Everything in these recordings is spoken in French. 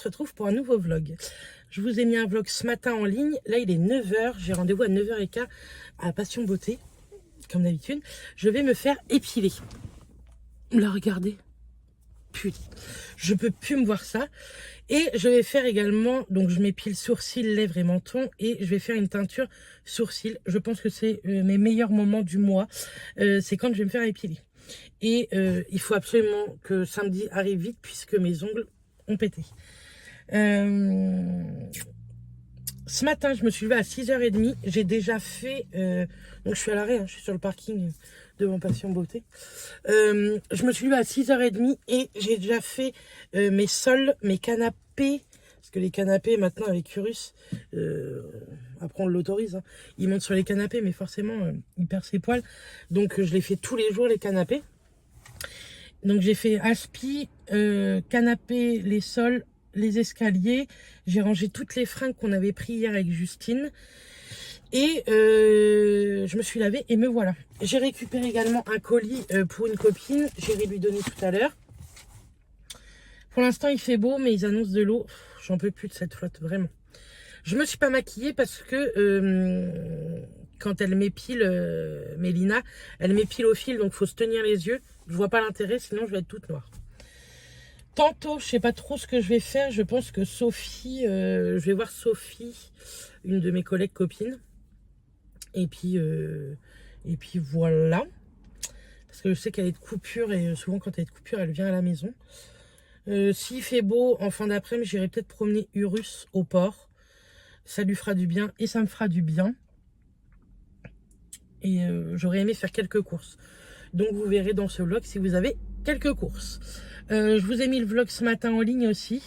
retrouve pour un nouveau vlog. Je vous ai mis un vlog ce matin en ligne. Là, il est 9 h. J'ai rendez-vous à 9 h 15 à Passion Beauté. Comme d'habitude, je vais me faire épiler. Là, regardez. Putain, je peux plus me voir ça. Et je vais faire également, donc je m'épile sourcils, lèvres et menton. Et je vais faire une teinture sourcils. Je pense que c'est mes meilleurs moments du mois. C'est quand je vais me faire épiler. Et il faut absolument que samedi arrive vite puisque mes ongles ont pété. Ce matin, je me suis levée à 6 h 30. J'ai déjà fait... donc je suis à l'arrêt, hein, je suis sur le parking devant Passion Beauté. Je me suis levée à 6 h 30 et j'ai déjà fait mes sols, mes canapés. Parce que les canapés, maintenant, avec Urus, après on l'autorise, hein, il monte sur les canapés, mais forcément, il perd ses poils. Donc je les fais tous les jours, les canapés. Donc j'ai fait aspi, canapé, les sols, les escaliers. J'ai rangé toutes les fringues qu'on avait pris hier avec Justine. Et je me suis lavée et me voilà. J'ai récupéré également un colis pour une copine. J'irai lui donner tout à l'heure. Pour l'instant, il fait beau, mais ils annoncent de l'eau. J'en peux plus de cette flotte, vraiment. Je me suis pas maquillée parce que quand elle m'épile, Mélina, elle m'épile au fil, donc il faut se tenir les yeux. Je vois pas l'intérêt, sinon je vais être toute noire. Tantôt, je sais pas trop ce que je vais faire. Je pense que Sophie, je vais voir Sophie, une de mes collègues copines. Et puis voilà. Parce que je sais qu'elle est de coupure et souvent quand elle est de coupure, elle vient à la maison. S'il fait beau, en fin d'après-midi, j'irai peut-être promener Urus au port. Ça lui fera du bien et ça me fera du bien. Et j'aurais aimé faire quelques courses. Donc vous verrez dans ce vlog si vous avez quelques courses. Je vous ai mis le vlog ce matin en ligne aussi.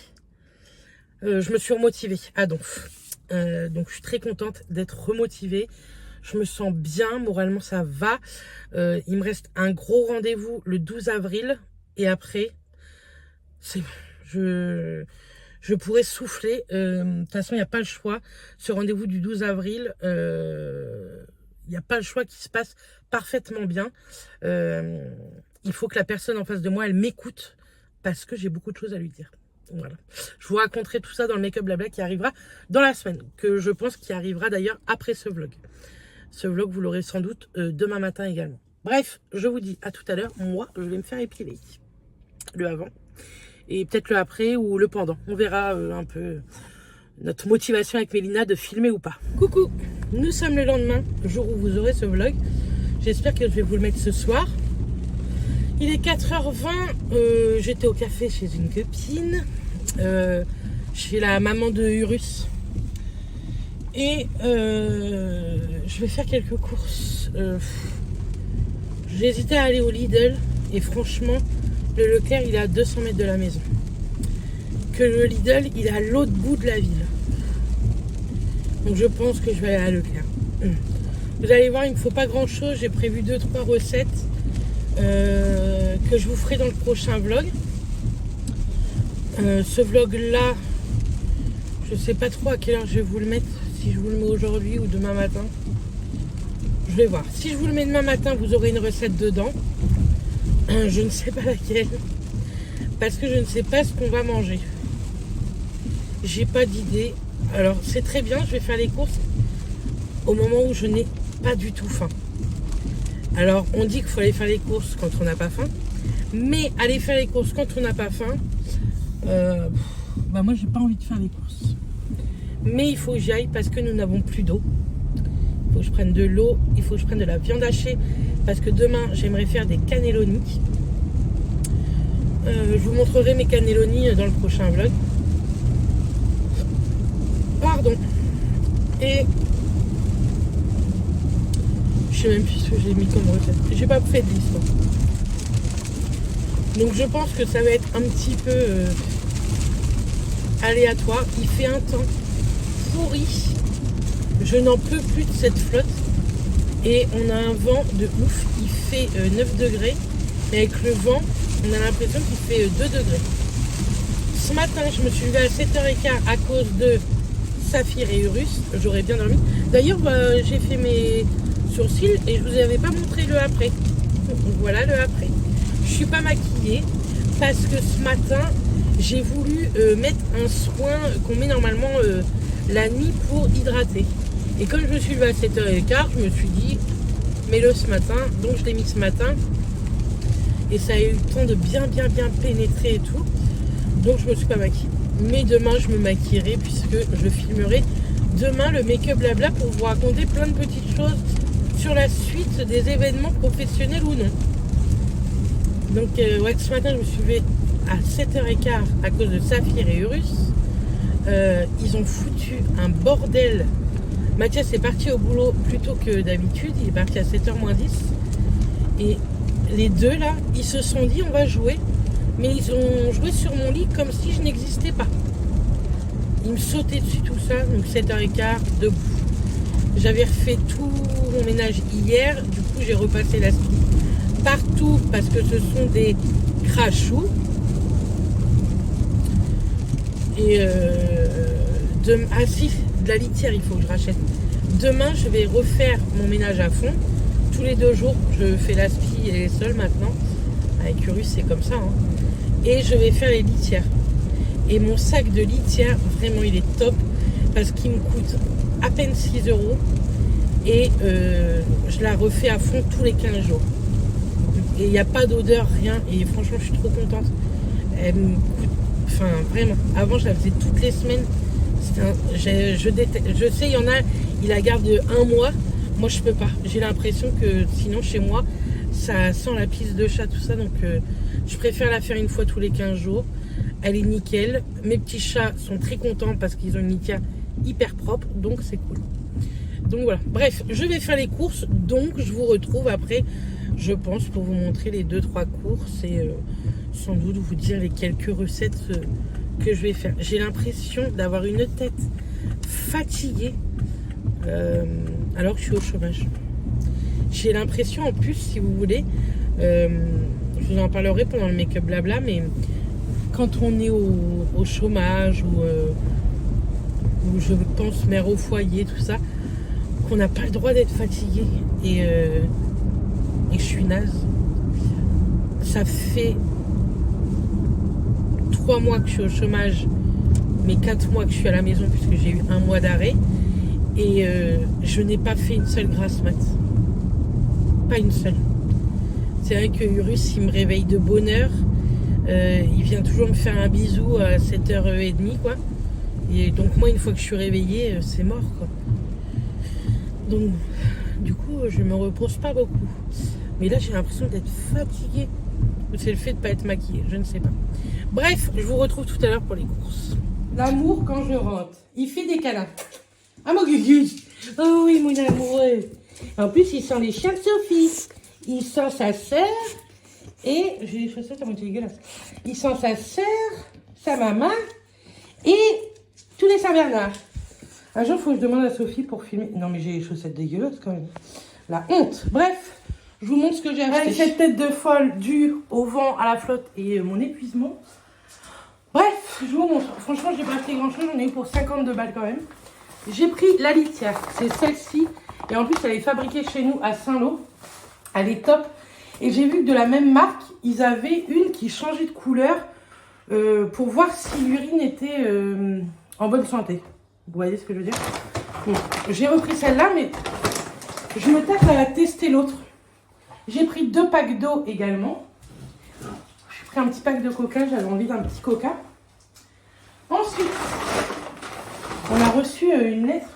Je me suis remotivée à Donf. Donc je suis très contente d'être remotivée. Je me sens bien, moralement ça va. Il me reste un gros rendez-vous le 12 avril. Et après, c'est bon. Je pourrais souffler. De toute façon, il n'y a pas le choix. Ce rendez-vous du 12 avril, il n'y a pas le choix qui se passe parfaitement bien. Il faut que la personne en face de moi, elle m'écoute. Parce que j'ai beaucoup de choses à lui dire. Voilà. Je vous raconterai tout ça dans le make-up blabla qui arrivera dans la semaine. Que je pense qu'il arrivera d'ailleurs après ce vlog. Ce vlog, vous l'aurez sans doute demain matin également. Bref, je vous dis à tout à l'heure. Moi, je vais me faire épiler. Le avant. Et peut-être le après ou le pendant. On verra un peu notre motivation avec Mélina de filmer ou pas. Coucou, nous sommes le lendemain, le jour où vous aurez ce vlog. J'espère que je vais vous le mettre ce soir. Il est 4 h 20. J'étais au café chez une copine. Chez la maman de Urus. Et je vais faire quelques courses. J'ai hésité à aller au Lidl. Et franchement, le Leclerc, il est à 200 mètres de la maison. Que le Lidl, il est à l'autre bout de la ville. Donc je pense que je vais aller à Leclerc. Vous allez voir, il ne me faut pas grand chose. J'ai prévu 2-3 recettes que je vous ferai dans le prochain vlog. Ce vlog là, je sais pas trop à quelle heure je vais vous le mettre. Si je vous le mets aujourd'hui ou demain matin, je vais voir. Si je vous le mets demain matin, vous aurez une recette dedans. Je ne sais pas laquelle, parce que je ne sais pas ce qu'on va manger. J'ai pas d'idée. Alors c'est très bien, je vais faire les courses au moment où je n'ai pas du tout faim. Alors on dit qu'il faut aller faire les courses quand on n'a pas faim, mais aller faire les courses quand on n'a pas faim, moi j'ai pas envie de faire les courses. Mais il faut que j'y aille parce que nous n'avons plus d'eau. Il faut que je prenne de l'eau, il faut que je prenne de la viande hachée parce que demain j'aimerais faire des cannelloni. Je vous montrerai mes cannelloni dans le prochain vlog. Pardon. Et je sais même plus ce que j'ai mis comme recette. J'ai pas fait de liste. Donc je pense que ça va être un petit peu aléatoire. Il fait un temps pourri. Je n'en peux plus de cette flotte. Et on a un vent de ouf. Il fait 9 degrés. Et avec le vent, on a l'impression qu'il fait 2 degrés. Ce matin, je me suis levée à 7 h 15 à cause de Saphir et Urus. J'aurais bien dormi. D'ailleurs, j'ai fait mes sourcils et je vous avais pas montré le après. Donc voilà le après. Je suis pas maquillée parce que ce matin, j'ai voulu mettre un soin qu'on met normalement la nuit pour hydrater. Et comme je me suis levée à 7h15, je me suis dit, mets-le ce matin. Donc je l'ai mis ce matin. Et ça a eu le temps de bien pénétrer et tout. Donc je me suis pas maquillée. Mais demain je me maquillerai puisque je filmerai demain le make-up blabla pour vous raconter plein de petites choses sur la suite des événements professionnels ou non. Donc ouais, ce matin je me suis levée à 7h15 à cause de Saphir et Urus. Ils ont foutu un bordel. Mathias est parti au boulot plus tôt que d'habitude. Il est parti à 7h moins 10. Et les deux là, ils se sont dit on va jouer. Mais ils ont joué sur mon lit comme si je n'existais pas. Ils me sautaient dessus tout ça. Donc 7h15 debout. J'avais refait tout mon ménage hier. Du coup j'ai repassé la spie partout parce que ce sont des crachous. Et ah si, de la litière il faut que je rachète. Demain je vais refaire mon ménage à fond. Tous les 2 jours je fais la spie et les sols maintenant. Avec Urus c'est comme ça. Hein. Et je vais faire les litières. Et mon sac de litière, vraiment il est top. Parce qu'il me coûte à peine 6 €. Et je la refais à fond tous les 15 jours. Et il n'y a pas d'odeur, rien. Et franchement je suis trop contente. Elle me coûte. Enfin, vraiment. Avant, je la faisais toutes les semaines. Je sais, il y en a, ils la gardent 1 mois. Moi, je peux pas. J'ai l'impression que sinon, chez moi, ça sent la pisse de chat, tout ça. Donc, je préfère la faire une fois tous les 15 jours. Elle est nickel. Mes petits chats sont très contents parce qu'ils ont une litière hyper propre. Donc, c'est cool. Donc, voilà. Bref, je vais faire les courses. Donc, je vous retrouve après, je pense, pour vous montrer les 2-3 courses et sans doute vous dire les quelques recettes que je vais faire. J'ai l'impression d'avoir une tête fatiguée alors que je suis au chômage. J'ai l'impression en plus, si vous voulez, je vous en parlerai pendant le make-up blabla, mais quand on est au chômage ou je pense mère au foyer, tout ça, qu'on n'a pas le droit d'être fatigué et je suis naze. Ça fait 3 mois que je suis au chômage, mais 4 mois que je suis à la maison puisque j'ai eu 1 mois d'arrêt et je n'ai pas fait une seule grasse mat. Pas une seule. C'est vrai que Urus il me réveille de bonne heure. Il vient toujours me faire un bisou à 7h30 quoi. Et donc moi une fois que je suis réveillée, c'est mort quoi. Donc du coup je me repose pas beaucoup. Mais là j'ai l'impression d'être fatiguée. Ou c'est le fait de ne pas être maquillée, je ne sais pas. Bref, je vous retrouve tout à l'heure pour les courses. L'amour quand je rentre. Il fait des câlins. Ah mon gugus. Oh oui mon amoureux. En plus il sent les chiens de Sophie. Il sent sa sœur. Et j'ai les chaussettes à moitié dégueulasses. Il sent sa sœur, sa maman et tous les Saint-Bernard. Un jour il faut que je demande à Sophie pour filmer. Non mais j'ai les chaussettes dégueulasses quand même. La honte. Bref. Je vous montre ce que j'ai acheté. Avec cette tête de folle due au vent, à la flotte et mon épuisement. Bref, je vous montre. Franchement, j'ai pas acheté grand chose. J'en ai eu pour 52 balles quand même. J'ai pris la litière. C'est celle-ci. Et en plus, elle est fabriquée chez nous à Saint-Lô. Elle est top. Et j'ai vu que de la même marque, ils avaient une qui changeait de couleur pour voir si l'urine était en bonne santé. Vous voyez ce que je veux dire? Bon, j'ai repris celle-là, mais je me tape à tester l'autre. J'ai pris 2 packs d'eau également. J'ai pris un petit pack de coca, j'avais envie d'un petit coca. Ensuite, on a reçu une lettre.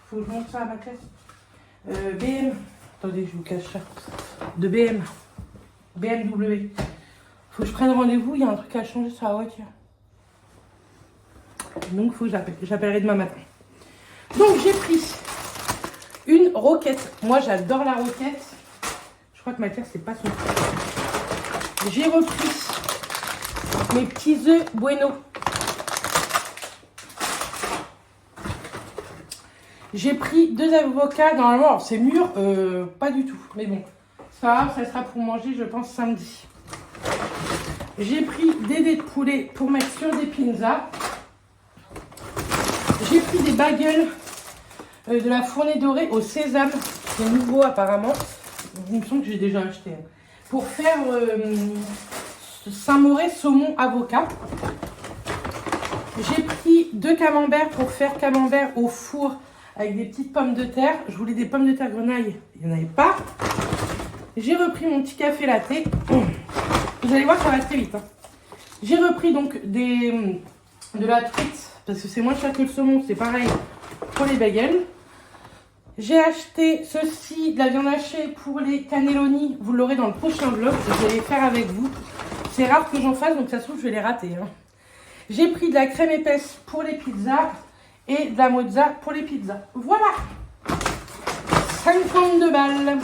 Faut que je montre ça à ma classe. BM. Attendez, je vous cache ça. De BM. BMW. Faut que je prenne rendez-vous, il y a un truc à changer sur la voiture. Donc, faut que j'appelle. J'appellerai demain matin. Donc, j'ai pris une roquette. Moi, j'adore la roquette. Je crois que Mathias, c'est pas son truc. J'ai repris mes petits œufs bueno. J'ai pris 2 avocats. Normalement, c'est mûr. Pas du tout. Mais bon, c'est pas grave, ça sera pour manger, je pense, samedi. J'ai pris des dés de poulet pour mettre sur des pizzas. J'ai pris des bagels de la fournée dorée au sésame. C'est nouveau apparemment. Il me semble que j'ai déjà acheté. Pour faire Saint-Mauré saumon avocat. J'ai pris 2 camemberts pour faire camembert au four avec des petites pommes de terre. Je voulais des pommes de terre grenaille, il n'y en avait pas. J'ai repris mon petit café latte. Vous allez voir, ça va très vite. Hein. J'ai repris donc de la truite, parce que c'est moins cher que le saumon, c'est pareil pour les bagels. J'ai acheté ceci, de la viande hachée pour les cannelloni. Vous l'aurez dans le prochain vlog, je vais les faire avec vous. C'est rare que j'en fasse, donc ça se trouve, je vais les rater. Hein. J'ai pris de la crème épaisse pour les pizzas et de la mozza pour les pizzas. Voilà, 52 balles.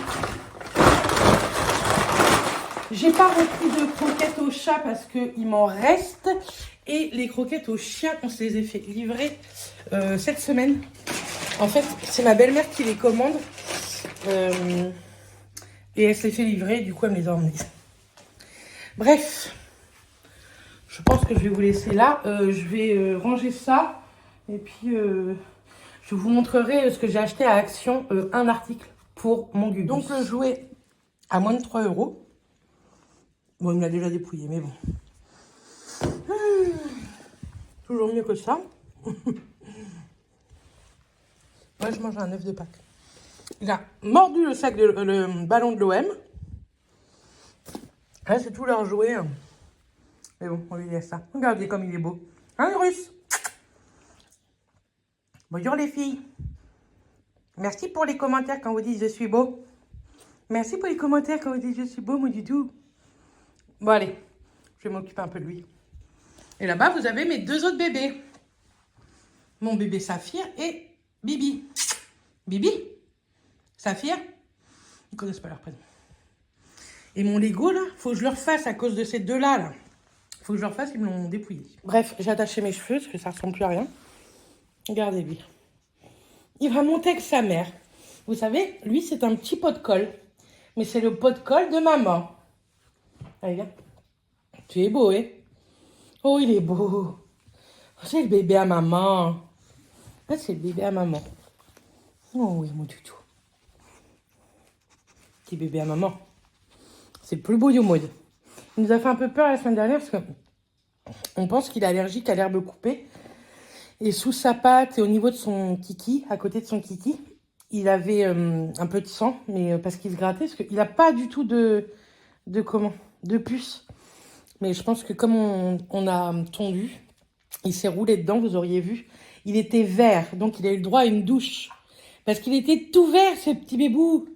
J'ai pas repris de croquettes au chat parce qu'il m'en reste. Et les croquettes au chien, on se les a fait livrer cette semaine. En fait, c'est ma belle-mère qui les commande. Et elle se les fait livrer, du coup, elle me les a emmenées. Bref, je pense que je vais vous laisser là. Je vais ranger ça. Et puis, je vous montrerai ce que j'ai acheté à Action, un article pour mon Gugus. Donc, le jouet à moins de 3 €. Bon, il me l'a déjà dépouillé, mais bon. Toujours mieux que ça. Moi, je mange un œuf de Pâques. Il a mordu le ballon de l'OM. Là, c'est tout leur jouet. Hein. Mais bon, on lui laisse ça. Regardez comme il est beau. Hein, le russe? Bonjour les filles. Merci pour les commentaires quand vous dites je suis beau. Merci pour les commentaires quand vous dites je suis beau, moi du tout. Bon, allez. Je vais m'occuper un peu de lui. Et là-bas, vous avez mes 2 autres bébés. Mon bébé Saphir et Bibi. Bibi, Saphir, ils ne connaissent pas leur prénom. Et mon Lego, là, faut que je le refasse à cause de ces deux-là. Là. Faut que je le refasse, ils me l'ont dépouillé. Bref, j'ai attaché mes cheveux parce que ça ressemble plus à rien. Regardez-lui. Il va monter avec sa mère. Vous savez, lui, c'est un petit pot de colle. Mais c'est le pot de colle de maman. Allez, viens. Tu es beau, hein? Oh, il est beau. C'est le bébé à maman. Ah, c'est le bébé à maman. Oh oui, mon toutou. Petit bébé à maman. C'est le plus beau du monde. Il nous a fait un peu peur la semaine dernière parce qu'on pense qu'il est allergique à l'herbe coupée. Et sous sa patte et au niveau de son kiki, à côté de son kiki, il avait un peu de sang, mais parce qu'il se grattait, parce qu'il n'a pas du tout de puce. Mais je pense que comme on a tondu, il s'est roulé dedans, vous auriez vu. Il était vert, donc il a eu le droit à une douche. Parce qu'il était tout vert, ce petit bébou.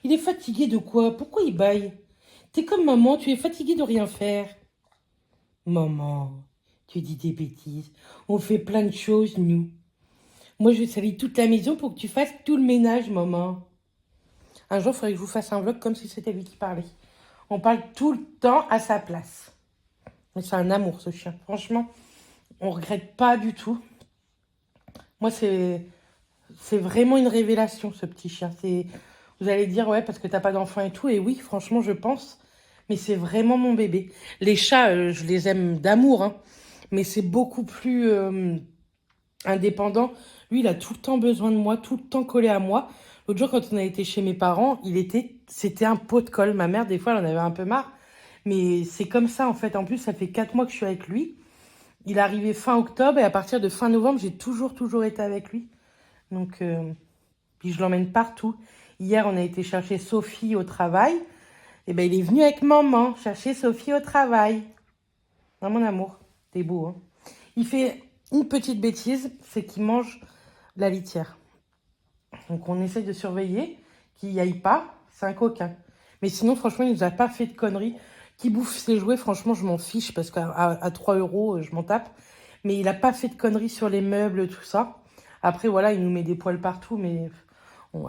Il est fatigué de quoi? Pourquoi il bâille? T'es comme maman, tu es fatigué de rien faire. Maman, tu dis des bêtises. On fait plein de choses, nous. Moi, je vais salir toute la maison pour que tu fasses tout le ménage, maman. Un jour, il faudrait que je vous fasse un vlog comme si c'était lui qui parlait. On parle tout le temps à sa place. Mais c'est un amour, ce chien. Franchement, on regrette pas du tout. Moi, c'est vraiment une révélation, ce petit chien. Vous allez dire, ouais, parce que t'as pas d'enfant et tout. Et oui, franchement, je pense. Mais c'est vraiment mon bébé. Les chats, je les aime d'amour. Hein, mais c'est beaucoup plus indépendant. Lui, il a tout le temps besoin de moi, tout le temps collé à moi. L'autre jour, quand on a été chez mes parents, c'était un pot de colle. Ma mère, des fois, elle en avait un peu marre. Mais c'est comme ça, en fait. En plus, ça fait 4 mois que je suis avec lui. Il est arrivé fin octobre et à partir de fin novembre, j'ai toujours été avec lui. Donc, puis je l'emmène partout. Hier, on a été chercher Sophie au travail. Et ben, il est venu avec maman chercher Sophie au travail. Non, mon amour, t'es beau, hein. Il fait une petite bêtise, c'est qu'il mange la litière. Donc, on essaye de surveiller qu'il n'y aille pas. C'est un coquin. Mais sinon, franchement, il nous a pas fait de conneries. Qui bouffe ses jouets, franchement, je m'en fiche parce qu'à 3 €, je m'en tape. Mais il n'a pas fait de conneries sur les meubles, tout ça. Après, voilà, il nous met des poils partout. Mais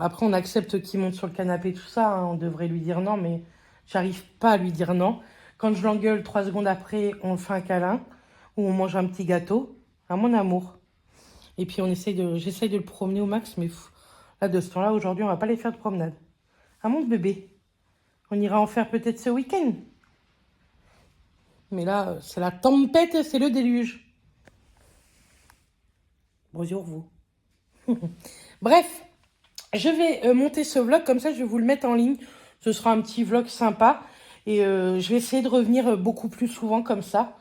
après, on accepte qu'il monte sur le canapé, tout ça. Hein, on devrait lui dire non, mais j'arrive pas à lui dire non. Quand je l'engueule, 3 secondes après, on fait un câlin ou on mange un petit gâteau. À mon amour. Et puis, j'essaye de le promener au max. Mais là, de ce temps-là, aujourd'hui, on va pas les faire de promenade. À mon bébé. On ira en faire peut-être ce week-end. Mais là, c'est la tempête, c'est le déluge. Bonjour vous. Bref, je vais monter ce vlog, comme ça je vais vous le mettre en ligne. Ce sera un petit vlog sympa. Et je vais essayer de revenir beaucoup plus souvent comme ça.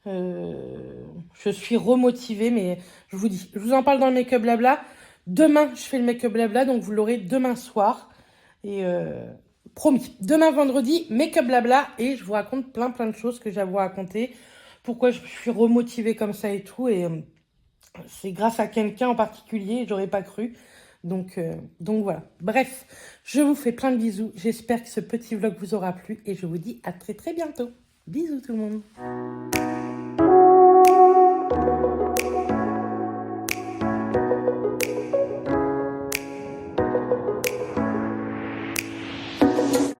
Je suis remotivée, mais je vous dis, je vous en parle dans le make-up blabla. Demain, je fais le make-up blabla, donc vous l'aurez demain soir. Et promis, demain vendredi, make-up blabla, et je vous raconte plein de choses que j'ai à vous raconter. Pourquoi je suis remotivée comme ça et tout. Et c'est grâce à quelqu'un en particulier, j'aurais pas cru. Donc voilà. Bref, je vous fais plein de bisous. J'espère que ce petit vlog vous aura plu et je vous dis à très bientôt. Bisous tout le monde.